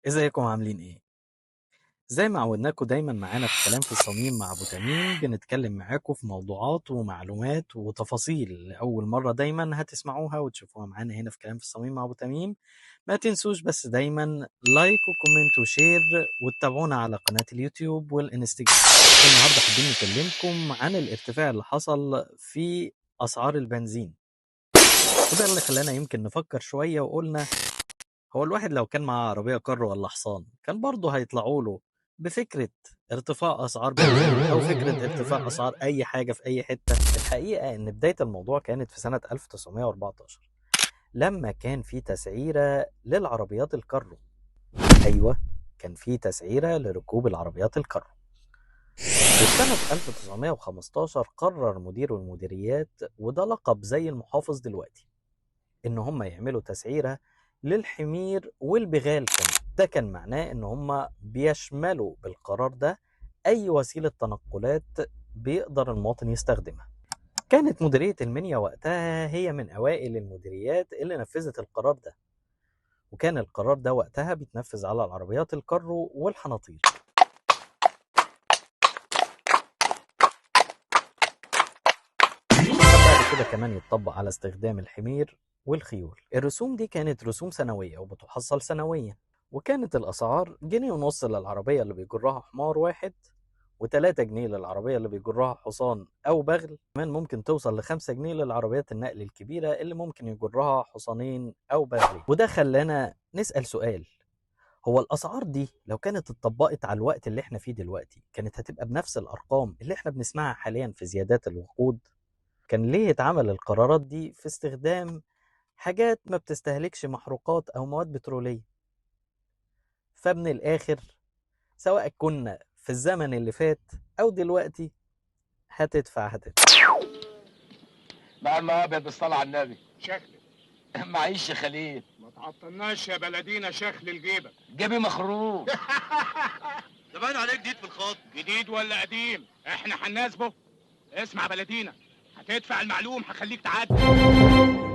ازيكم عاملين ايه؟ زي ما عودناكم دايما معانا في كلام في الصميم مع ابو تميم، بنتكلم معاكم في موضوعات ومعلومات وتفاصيل لأول مرة دايما هتسمعوها وتشوفوها معانا هنا في كلام في الصميم مع ابو تميم. ما تنسوش بس دايما لايك وكومنت وشير، وتتابعونا على قناة اليوتيوب والانستجرام. النهاردة حابين نكلمكم عن الارتفاع اللي حصل في أسعار البنزين، وده اللي خلانا يمكن نفكر شوية وقلنا هو الواحد لو كان معاه عربية كار ولا حصان كان برضه هيطلعوا له بفكرة ارتفاع أسعار بنزين أو فكرة ارتفاع أسعار أي حاجة في أي حتة. الحقيقة إن بداية الموضوع كانت في سنة 1914 لما كان في تسعيرة للعربيات الكارو. أيوة، كان في تسعيرة لركوب العربيات الكارو. وفي سنة 1915 قرر مدير المديريات، وده لقب زي المحافظ دلوقتي، ان هم يعملوا تسعيره للحمير والبغال كمان. ده كان معناه ان هم بيشملوا بالقرار ده اي وسيله تنقلات بيقدر المواطن يستخدمها. كانت مديريه المنيا وقتها هي من اوائل المديريات اللي نفذت القرار ده، وكان القرار ده وقتها بيتنفذ على العربيات الكارو والحناطير. بعد كده كمان يتطبق على استخدام الحمير والخيول. الرسوم دي كانت رسوم سنوية وبتحصل سنويا، وكانت الأسعار جنيه ونص للعربية اللي بيجرها حمار واحد، وتلاتة جنيه للعربية اللي بيجرها حصان أو بغل. كمان ممكن توصل لخمسة جنيه للعربيات النقل الكبيرة اللي ممكن يجرها حصانين أو بغلين. وده خلانا نسأل سؤال، هو الأسعار دي لو كانت اتطبقت على الوقت اللي احنا فيه دلوقتي كانت هتبقى بنفس الأرقام اللي احنا بنسمعها حاليا في زيادات الوقود؟ كان ليه اتعمل القرارات دي في استخدام حاجات ما بتستهلكش محروقات أو مواد بترولية؟ فمن الآخر، سواء كنا في الزمن اللي فات أو دلوقتي، هتدفع. مع ما ابيض بالصلاه على النبي. شكل. معيش يا خليل. ما تعطلناش يا بلدينا، شكل الجيبة. جابي مخروج. ده باين عليه جديد في الخط. جديد ولا قديم احنا هنناسبه. اسمع بلدينا، هتدفع المعلوم هخليك تعدي.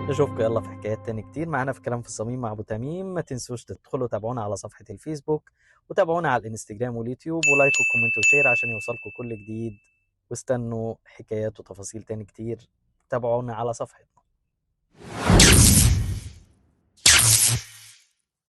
نشوفكم يلا في حكايات تاني كتير معانا في كلام في الصميم مع أبو تميم. ما تنسوش تدخلوا تابعونا على صفحة الفيسبوك، وتابعونا على الانستجرام واليوتيوب، ولايك وكومنت وشير عشان يوصلكم كل جديد. واستنوا حكايات وتفاصيل تاني كتير. تابعونا على صفحة